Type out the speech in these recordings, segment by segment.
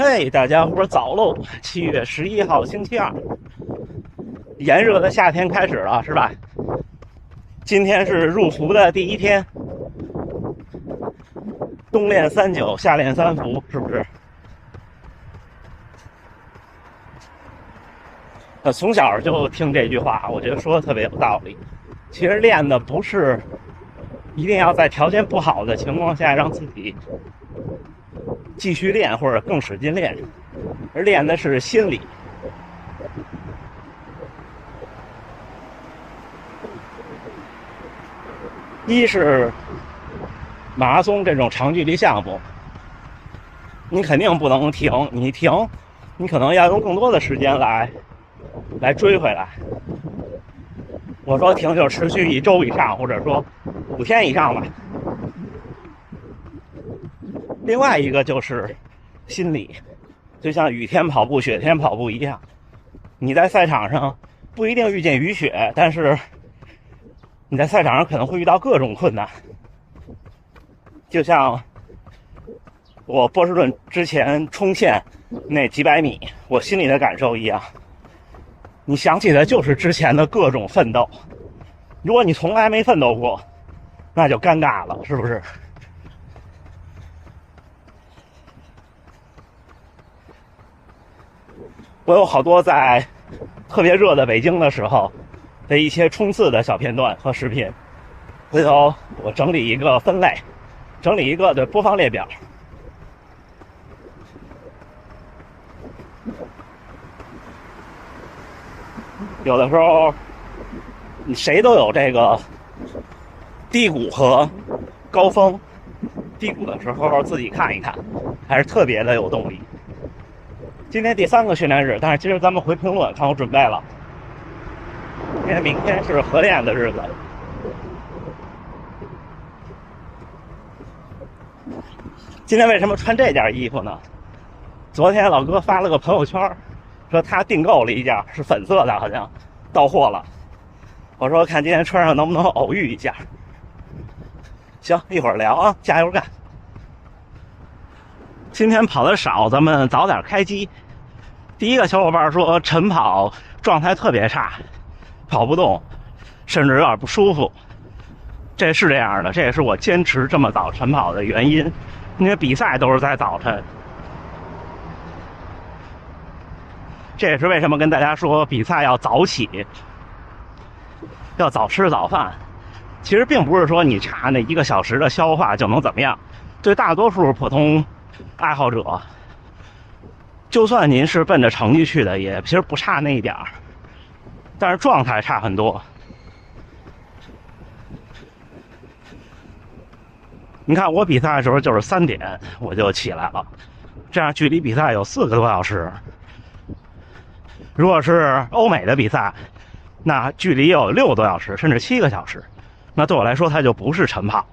嘿，大家伙早喽！7月11号，星期二，炎热的夏天开始了，是吧？今天是入伏的第一天，冬练3九，夏练3伏，是不是？从小就听这句话，我觉得说的特别有道理。其实练的不是一定要在条件不好的情况下让自己继续练或者更使劲练，而练的是心理。一是马拉松这种长距离项目，你肯定不能停，你停，你可能要用更多的时间来追回来。我说停就持续1周以上，或者说5天以上吧。另外一个就是心理，就像雨天跑步、雪天跑步一样，你在赛场上不一定遇见雨雪，但是你在赛场上可能会遇到各种困难。就像我波士顿之前冲线那几百米，我心里的感受一样，你想起的就是之前的各种奋斗。如果你从来没奋斗过，那就尴尬了，是不是？我有好多在特别热的北京的时候的一些冲刺的小片段和视频，回头我整理一个分类，整理一个的播放列表。有的时候谁都有这个低谷和高峰，低谷的时候自己看一看，还是特别的有动力。今天第3个训练日，但是今儿咱们回评论看我准备了，因为明天是合练的日子。今天为什么穿这件衣服呢？昨天老哥发了个朋友圈，说他订购了一件是粉色的，好像到货了。我说看今天穿上能不能偶遇一下。行，一会儿聊啊，加油干！今天跑得少，咱们早点开机。第一个小伙伴说晨跑状态特别差，跑不动，甚至有点不舒服。这是这样的，这也是我坚持这么早晨跑的原因，因为比赛都是在早晨。这也是为什么跟大家说比赛要早起，要早吃早饭。其实并不是说你差那1个小时的消化就能怎么样，对大多数普通爱好者，就算您是奔着成绩去的，也其实不差那一点儿，但是状态差很多。你看我比赛的时候就是3点我就起来了，这样距离比赛有4个多小时。如果是欧美的比赛，那距离有6个多小时，甚至7个小时。那对我来说，它就不是晨跑，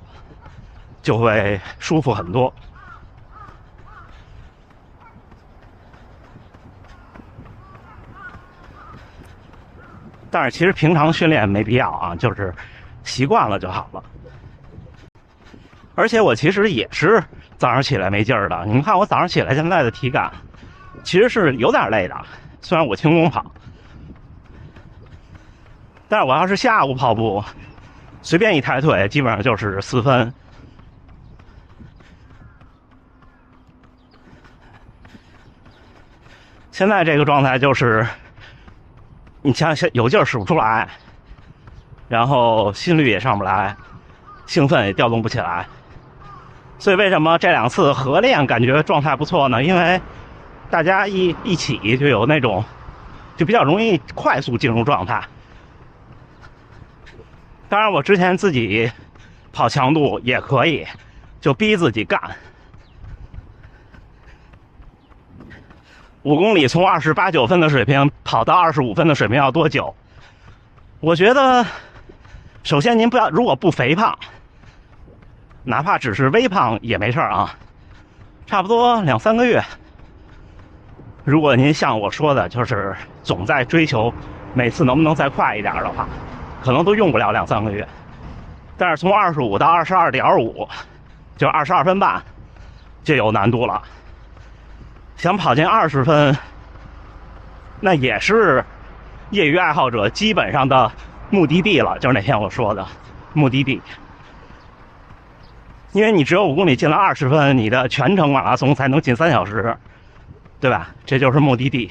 就会舒服很多。但是其实平常训练没必要啊，就是习惯了就好了。而且我其实也是早上起来没劲儿的。你们看我早上起来现在的体感，其实是有点累的。虽然我轻功跑，但是我要是下午跑步，随便一抬腿，基本上就是4分。现在这个状态就是，你像有劲儿使不出来，然后心率也上不来，兴奋也调动不起来。所以为什么这2次合练感觉状态不错呢？因为大家一起就有那种，就比较容易快速进入状态。当然我之前自己跑强度也可以，就逼自己干。5公里从28、9分的水平跑到25分的水平要多久？我觉得首先您不要，如果不肥胖，哪怕只是微胖也没事啊，差不多2、3个月。如果您像我说的，就是总在追求每次能不能再快一点的话，可能都用不了2、3个月。但是从25到22.5，就22分半，就有难度了。想跑进20分，那也是业余爱好者基本上的目的地了，就是那天我说的目的地。因为你只有5公里进了20分，你的全程马拉松才能进3小时，对吧？这就是目的地。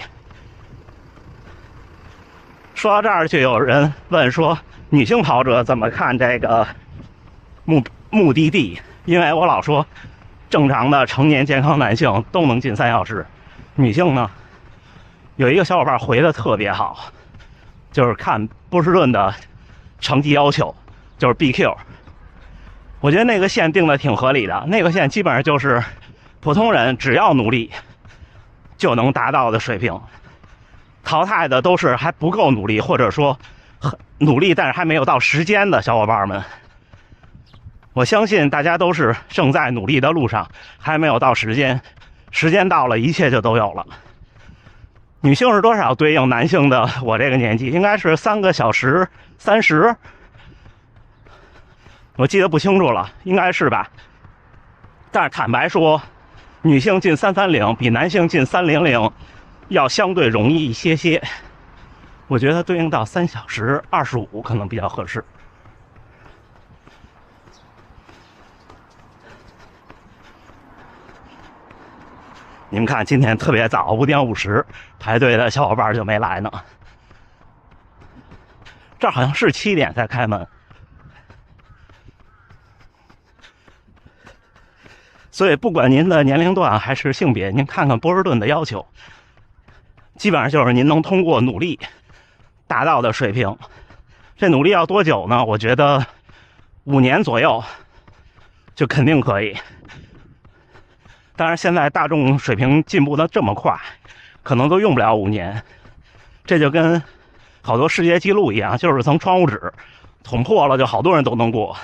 说到这儿，就有人问说，女性跑者怎么看这个目的地？因为我老说，正常的成年健康男性都能进3小时，女性呢，有一个小伙伴回的特别好，就是看波士顿的成绩要求，就是 BQ。我觉得那个线定的挺合理的，那个线基本上就是普通人只要努力就能达到的水平。淘汰的都是还不够努力，或者说努力但是还没有到时间的小伙伴们。我相信大家都是正在努力的路上，还没有到时间，时间到了，一切就都有了。女性是多少对应男性的？我这个年纪应该是3个小时30，我记得不清楚了，应该是吧。但是坦白说，女性进330比男性进300要相对容易一些些，我觉得对应到3小时25可能比较合适。你们看，今天特别早，5点50排队的小伙伴就没来呢。这好像是7点才开门，所以不管您的年龄段还是性别，您看看波士顿的要求。基本上就是您能通过努力达到的水平。这努力要多久呢？我觉得5年左右就肯定可以。当然，现在大众水平进步的这么快，可能都用不了5年。这就跟好多世界纪录一样，就是层窗户纸捅破了，就好多人都能过。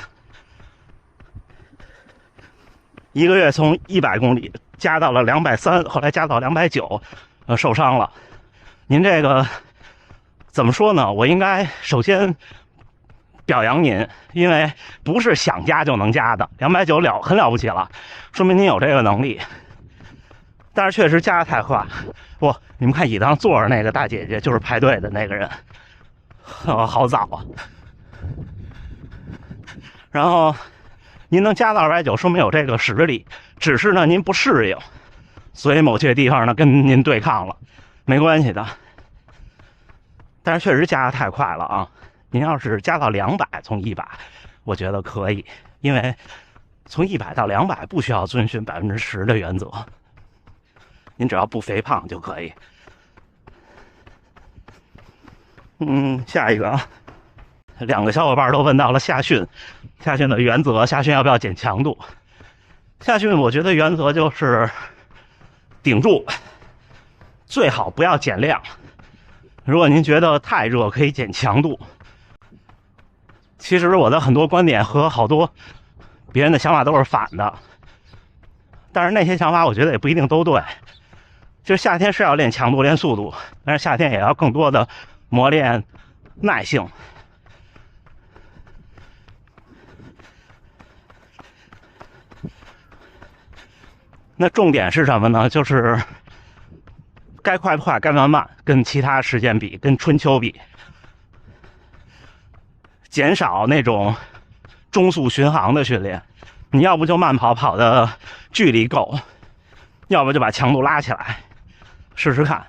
1个月从100公里加到了230，后来加到290。受伤了，您这个怎么说呢？我应该首先表扬您，因为不是想加就能加的，290很了不起了，说明您有这个能力。但是确实加的太快，你们看椅子上坐着那个大姐姐，就是排队的那个人，好早啊。然后您能加到290，说明有这个实力，只是呢您不适应。所以某些地方呢跟您对抗了，没关系的。但是确实加的太快了啊！您要是加到200，从100，我觉得可以，因为从100到200不需要遵循10%的原则，您只要不肥胖就可以。下一个啊，2个小伙伴都问到了夏训的原则，夏训要不要减强度？夏训我觉得原则就是顶住，最好不要减量。如果您觉得太热，可以减强度。其实我的很多观点和好多别人的想法都是反的，但是那些想法我觉得也不一定都对。就是夏天是要练强度、练速度，但是夏天也要更多的磨练耐性。那重点是什么呢？就是该快不快，该慢慢，跟其他时间比，跟春秋比，减少那种中速巡航的训练。你要不就慢跑，跑的距离够，要不就把强度拉起来，试试看。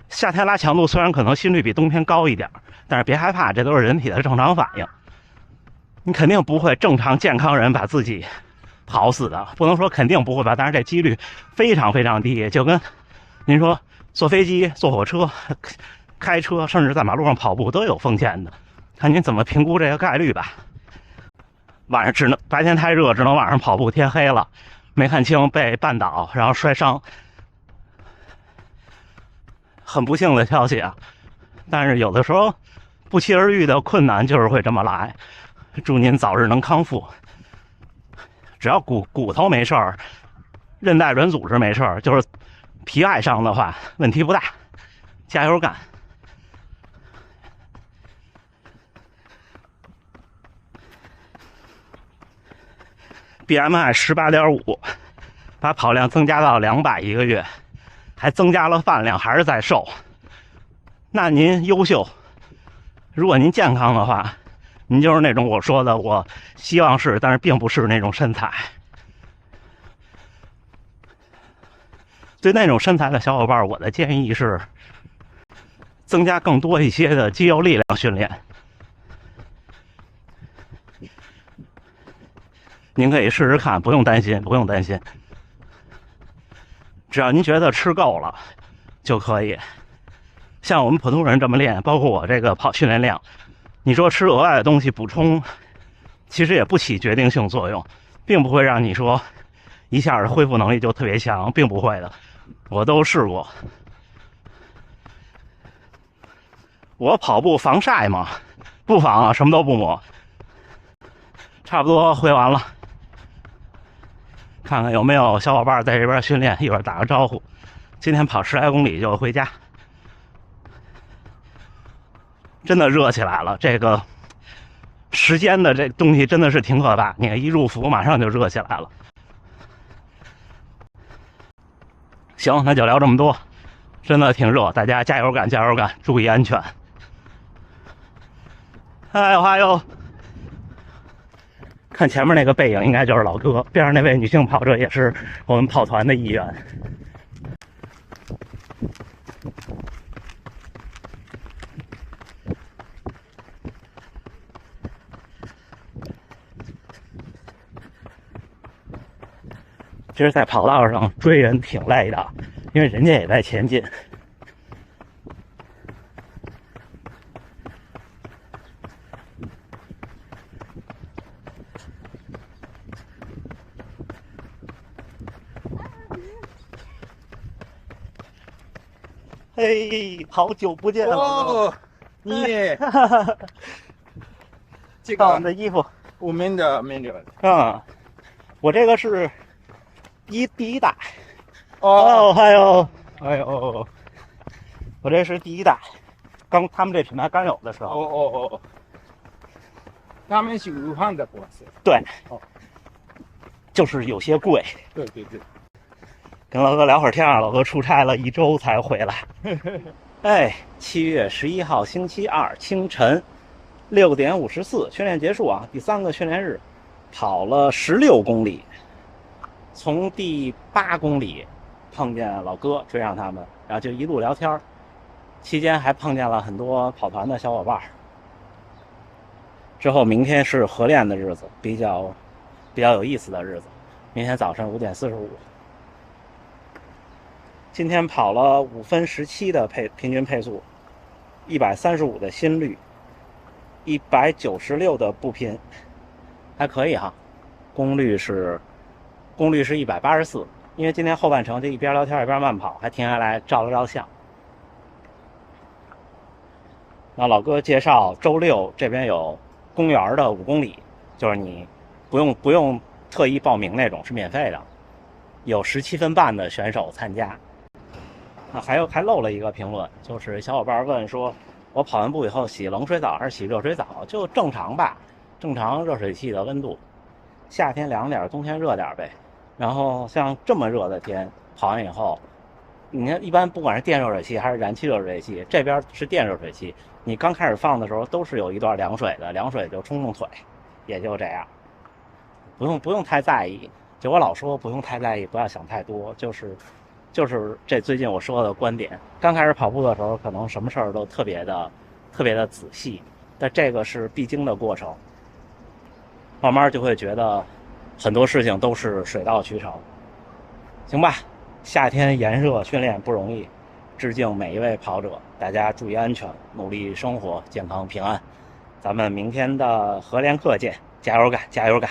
夏天拉强度虽然可能心率比冬天高一点，但是别害怕，这都是人体的正常反应。你肯定不会正常健康人把自己跑死的，不能说肯定不会吧，但是这几率非常非常低。就跟您说坐飞机、坐火车、开车，甚至在马路上跑步都有风险的，看您怎么评估这个概率吧。晚上白天太热，只能晚上跑步，天黑了没看清被绊倒，然后摔伤，很不幸的消息啊。但是有的时候不期而遇的困难就是会这么来，祝您早日能康复。只要骨头没事儿，韧带软组织没事儿，就是皮外伤的话问题不大，加油干。BMI 18.5，把跑量增加到200一个月，还增加了饭量，还是在瘦。那您优秀，如果您健康的话，您就是那种我说的我希望是，但是并不是那种身材。对那种身材的小伙伴，我的建议是增加更多一些的肌肉力量训练。您可以试试看，不用担心，不用担心。只要您觉得吃够了就可以。像我们普通人这么练，包括我这个训练量，你说吃额外的东西补充，其实也不起决定性作用，并不会让你说一下恢复能力就特别强，并不会的。我都试过。我跑步防晒嘛，不防啊，什么都不抹。差不多挥完了，看看有没有小伙伴在这边训练，一会儿打个招呼。今天跑10来公里就回家。真的热起来了，这个时间的这东西真的是挺可怕。你看一入伏马上就热起来了。行，那就聊这么多，真的挺热，大家加油干，加油干，注意安全。哎呦，看前面那个背影，应该就是老哥，边上那位女性跑者也是我们跑团的一员。其实在跑道上追人挺累的，因为人家也在前进。嘿，好久不见了！哦，你这看我们个的衣服，我们的没有我这个是第一代。哦，还有哎呦，我这是第一代，他们这品牌刚有的时候。哦，他们是武汉的公司。对，哦，就是有些贵。对，跟老哥聊会儿天啊，老哥出差了1周才回来。哎，7月11号星期二清晨6点54，训练结束啊，第3个训练日，跑了16公里，从第8公里碰见老哥，追上他们，然后就一路聊天，期间还碰见了很多跑团的小伙伴。之后明天是合练的日子，比较有意思的日子，明天早上5点45。今天跑了5分17的平均配速，135的心率，196的步频，还可以哈。功率是184，因为今天后半程就一边聊天一边慢跑，还停下来照了照相。那老哥介绍，周6这边有公园的5公里，就是你不用特意报名那种，是免费的，有17分半的选手参加。还漏了一个评论，就是小伙伴问说，我跑完步以后洗冷水澡还是洗热水澡？就正常吧，正常热水器的温度，夏天凉点，冬天热点呗。然后像这么热的天，跑完以后，你看一般不管是电热水器还是燃气热水器，这边是电热水器，你刚开始放的时候都是有一段凉水的，凉水就冲冲腿，也就这样，不用太在意。就我老说不用太在意，不要想太多，就是这最近我说的观点。刚开始跑步的时候，可能什么事儿都特别的仔细，但这个是必经的过程，慢慢就会觉得很多事情都是水到渠成。行吧，夏天炎热训练不容易，致敬每一位跑者，大家注意安全，努力生活，健康平安。咱们明天的合练课见，加油干，加油干！